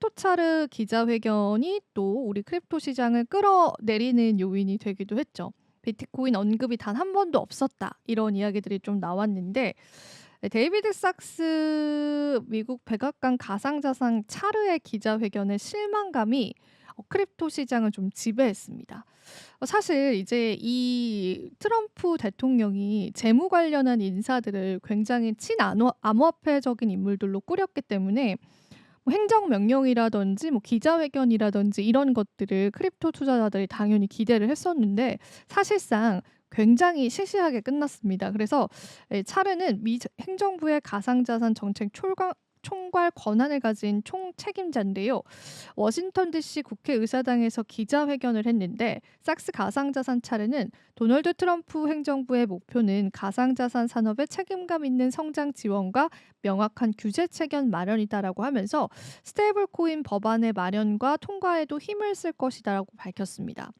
크립토 차르 기자회견이 또 우리 크립토 시장을 끌어내리는 요인이 되기도 했죠. 비트코인 언급이 단 한 번도 없었다. 이런 이야기들이 좀 나왔는데 데이비드 sak스 미국 백악관 가상자산 차르의 기자회견의 실망감이 크립토 시장을 좀 지배했습니다. 사실 이제 이 트럼프 대통령이 재무 관련한 인사들을 굉장히 친암호화폐적인 인물들로 꾸렸기 때문에 뭐 행정명령이라든지 뭐 기자회견이라든지 이런 것들을 크립토 투자자들이 당연히 기대를 했었는데 사실상 굉장히 시시하게 끝났습니다. 그래서 차르는 미 행정부의 가상자산 정책 총괄 권한을 가진 총책임자인데요. 워싱턴 DC 국회의사당에서 기자회견을 했는데 삭스 가상자산 차르는 도널드 트럼프 행정부의 목표는 가상자산 산업의 책임감 있는 성장 지원과 명확한 규제 체계 마련이다라고 하면서 스테이블 코인 법안의 마련과 통과에도 힘을 쓸 것이다라고 밝혔습니다.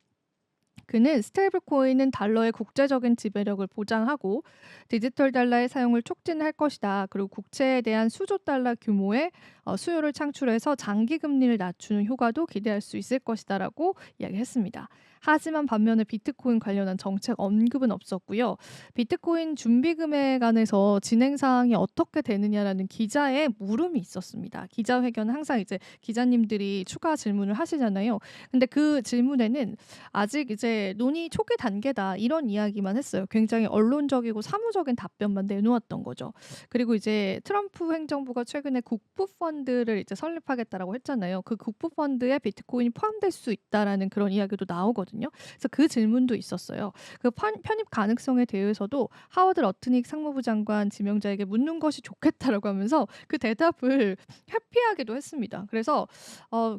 그는 스테이블 코인은 달러의 국제적인 지배력을 보장하고 디지털 달러의 사용을 촉진할 것이다. 그리고 국채에 대한 수조 달러 규모의 수요를 창출해서 장기 금리를 낮추는 효과도 기대할 수 있을 것이다라고 이야기했습니다. 하지만 반면에 비트코인 관련한 정책 언급은 없었고요. 비트코인 준비금에 관해서 진행 사항이 어떻게 되느냐라는 기자의 물음이 있었습니다. 기자회견은 항상 이제 기자님들이 추가 질문을 하시잖아요. 근데 그 질문에는 아직 이제 논의 초기 단계다 이런 이야기만 했어요. 굉장히 언론적이고 사무적인 답변만 내놓았던 거죠. 그리고 이제 트럼프 행정부가 최근에 국부 펀드를 이제 설립하겠다라고 했잖아요. 그 국부 펀드에 비트코인이 포함될 수 있다라는 그런 이야기도 나오거든요. 그래서 그 질문도 있었어요. 그 편입 가능성에 대해서도 하워드 러트닉 상무부 장관 지명자에게 묻는 것이 좋겠다라고 하면서 그 대답을 회피하기도 했습니다. 그래서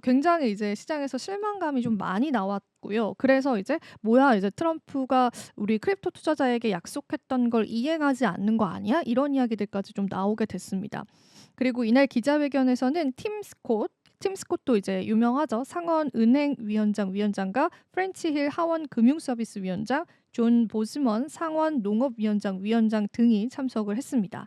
굉장히 이제 시장에서 실망감이 좀 많이 나왔고요. 그래서 이제 "뭐야 이제 트럼프가 우리 크립토 투자자에게 약속했던 걸 이행하지 않는 거 아니야?" 이런 이야기들까지 좀 나오게 됐습니다. 그리고 이날 기자회견에서는 팀 스콧도 이제 유명하죠. 상원 은행위원장과 프렌치 힐 하원 금융서비스 위원장, 존 보스먼 상원 농업위원장 위원장 등이 참석을 했습니다.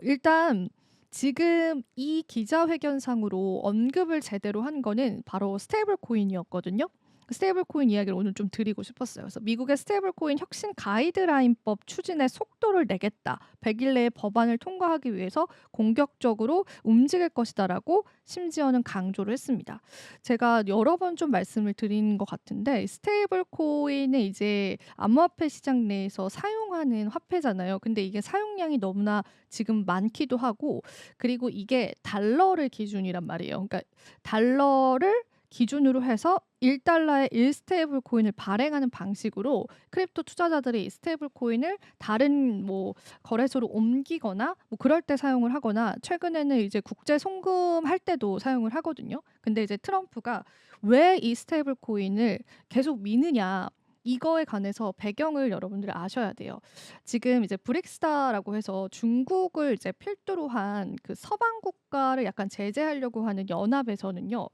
일단 지금 이 기자회견상으로 언급을 제대로 한 거는 바로 스테이블 코인이었거든요. 스테이블 코인 이야기를 오늘 좀 드리고 싶었어요. 그래서 미국의 스테이블 코인 혁신 가이드라인법 추진에 속도를 내겠다. 100일 내에 법안을 통과하기 위해서 공격적으로 움직일 것이다라고 심지어는 강조를 했습니다. 제가 여러 번 좀 말씀을 드린 것 같은데 스테이블 코인은 이제 암호화폐 시장 내에서 사용하는 화폐잖아요. 근데 이게 사용량이 너무나 지금 많기도 하고 그리고 이게 달러를 기준이란 말이에요. 그러니까 달러를 기준으로 해서 1달러에 1 스테이블 코인을 발행하는 방식으로 크립토 투자자들이 스테이블 코인을 다른 뭐 거래소로 옮기거나 뭐 그럴 때 사용을 하거나 최근에는 이제 국제 송금할 때도 사용을 하거든요. 근데 이제 트럼프가 왜 이 스테이블 코인을 계속 미느냐 이거에 관해서 배경을 여러분들이 아셔야 돼요. 지금 이제 브릭스타라고 해서 중국을 이제 필두로 한 그 서방 국가를 약간 제재하려고 하는 연합에서는요.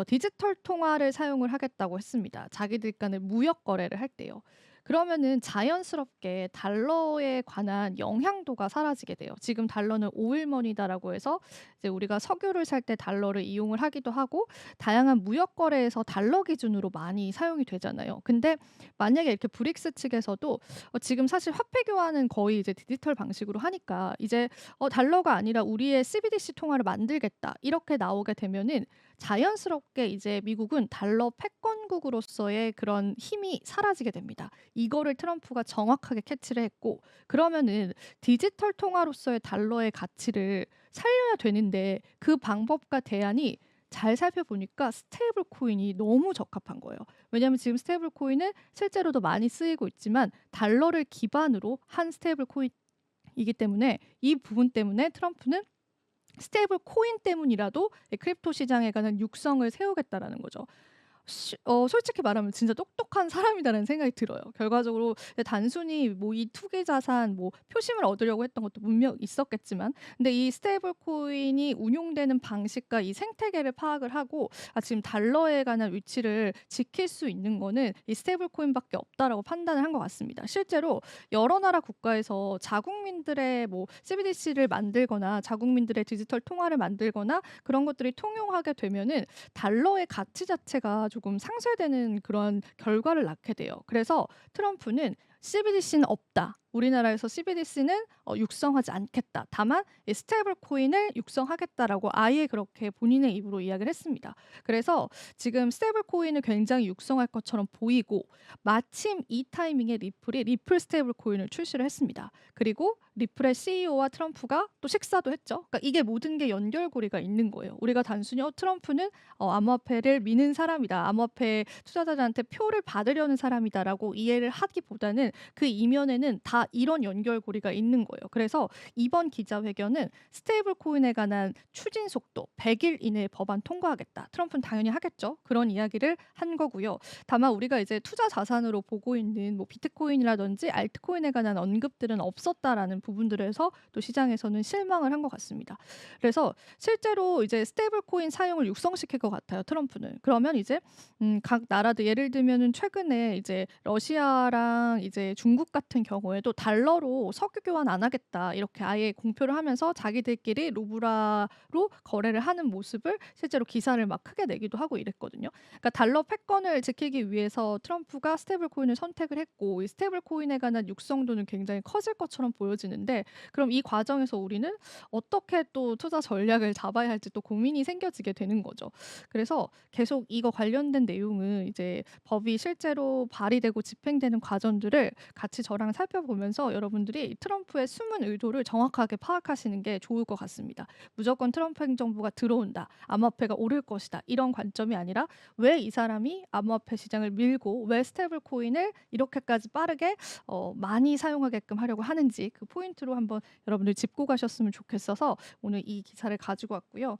디지털 통화를 사용을 하겠다고 했습니다. 자기들 간의 무역 거래를 할 때요. 그러면은 자연스럽게 달러에 관한 영향도가 사라지게 돼요. 지금 달러는 오일머니다라고 해서 이제 우리가 석유를 살 때 달러를 이용을 하기도 하고 다양한 무역 거래에서 달러 기준으로 많이 사용이 되잖아요. 근데 만약에 이렇게 브릭스 측에서도 지금 사실 화폐 교환은 거의 이제 디지털 방식으로 하니까 이제 달러가 아니라 우리의 CBDC 통화를 만들겠다. 이렇게 나오게 되면은 자연스럽게 이제 미국은 달러 패권국으로서의 그런 힘이 사라지게 됩니다. 이거를 트럼프가 정확하게 캐치를 했고 그러면은 디지털 통화로서의 달러의 가치를 살려야 되는데 그 방법과 대안이 잘 살펴보니까 스테이블 코인이 너무 적합한 거예요. 왜냐하면 지금 스테이블 코인은 실제로도 많이 쓰이고 있지만 달러를 기반으로 한 스테이블 코인이기 때문에 이 부분 때문에 트럼프는 스테이블 코인 때문이라도 크립토 시장에 관한 육성을 세우겠다라는 거죠. 솔직히 말하면 진짜 똑똑한 사람이다라는 생각이 들어요. 결과적으로 단순히 뭐 이 투기 자산 뭐 표심을 얻으려고 했던 것도 분명 있었겠지만, 근데 이 스테이블 코인이 운용되는 방식과 이 생태계를 파악을 하고 지금 달러에 관한 위치를 지킬 수 있는 거는 이 스테이블 코인밖에 없다라고 판단을 한 것 같습니다. 실제로 여러 나라 국가에서 자국민들의 뭐 CBDC를 만들거나 자국민들의 디지털 통화를 만들거나 그런 것들이 통용하게 되면은 달러의 가치 자체가 조금 상쇄되는 그런 결과를 낳게 돼요. 그래서 트럼프는 "CBDC는 없다. 우리나라에서 CBDC는 육성하지 않겠다. 다만 이 스테이블 코인을 육성하겠다."라고 아예 그렇게 본인의 입으로 이야기를 했습니다. 그래서 지금 스테이블 코인을 굉장히 육성할 것처럼 보이고, 마침 이 타이밍에 리플이 리플 스테이블 코인을 출시를 했습니다. 그리고 리플의 CEO와 트럼프가 또 식사도 했죠. 그러니까 이게 모든 게 연결고리가 있는 거예요. 우리가 단순히 트럼프는 암호화폐를 미는 사람이다, 암호화폐 투자자들한테 표를 받으려는 사람이다라고 이해를 하기보다는 그 이면에는 다 이런 연결고리가 있는 거예요. 그래서 이번 기자회견은 스테이블 코인에 관한 추진 속도 100일 이내에 법안 통과하겠다. 트럼프는 당연히 하겠죠. 그런 이야기를 한 거고요. 다만 우리가 이제 투자 자산으로 보고 있는 뭐 비트코인이라든지 알트코인에 관한 언급들은 없었다라는 부분들에서 또 시장에서는 실망을 한 것 같습니다. 그래서 실제로 이제 스테이블 코인 사용을 육성시킬 것 같아요, 트럼프는. 그러면 이제 각 나라들, 예를 들면은 최근에 이제 러시아랑 이제 중국 같은 경우에도 달러로 석유 교환 안 하겠다 이렇게 아예 공표를 하면서 자기들끼리 루브라로 거래를 하는 모습을 실제로 기사를 막 크게 내기도 하고 이랬거든요. 그러니까 달러 패권을 지키기 위해서 트럼프가 스테이블 코인을 선택을 했고, 이 스테이블 코인에 관한 육성도는 굉장히 커질 것처럼 보여지는데, 그럼 이 과정에서 우리는 어떻게 또 투자 전략을 잡아야 할지 또 고민이 생겨지게 되는 거죠. 그래서 계속 이거 관련된 내용은 이제 법이 실제로 발의되고 집행되는 과정들을 같이 저랑 살펴보면서 여러분들이 트럼프의 숨은 의도를 정확하게 파악하시는 게 좋을 것 같습니다. 무조건 트럼프 행정부가 들어온다, 암호화폐가 오를 것이다, 이런 관점이 아니라 왜 이 사람이 암호화폐 시장을 밀고 왜 스테이블 코인을 이렇게까지 빠르게 많이 사용하게끔 하려고 하는지, 그 포인트로 한번 여러분들 짚고 가셨으면 좋겠어서 오늘 이 기사를 가지고 왔고요.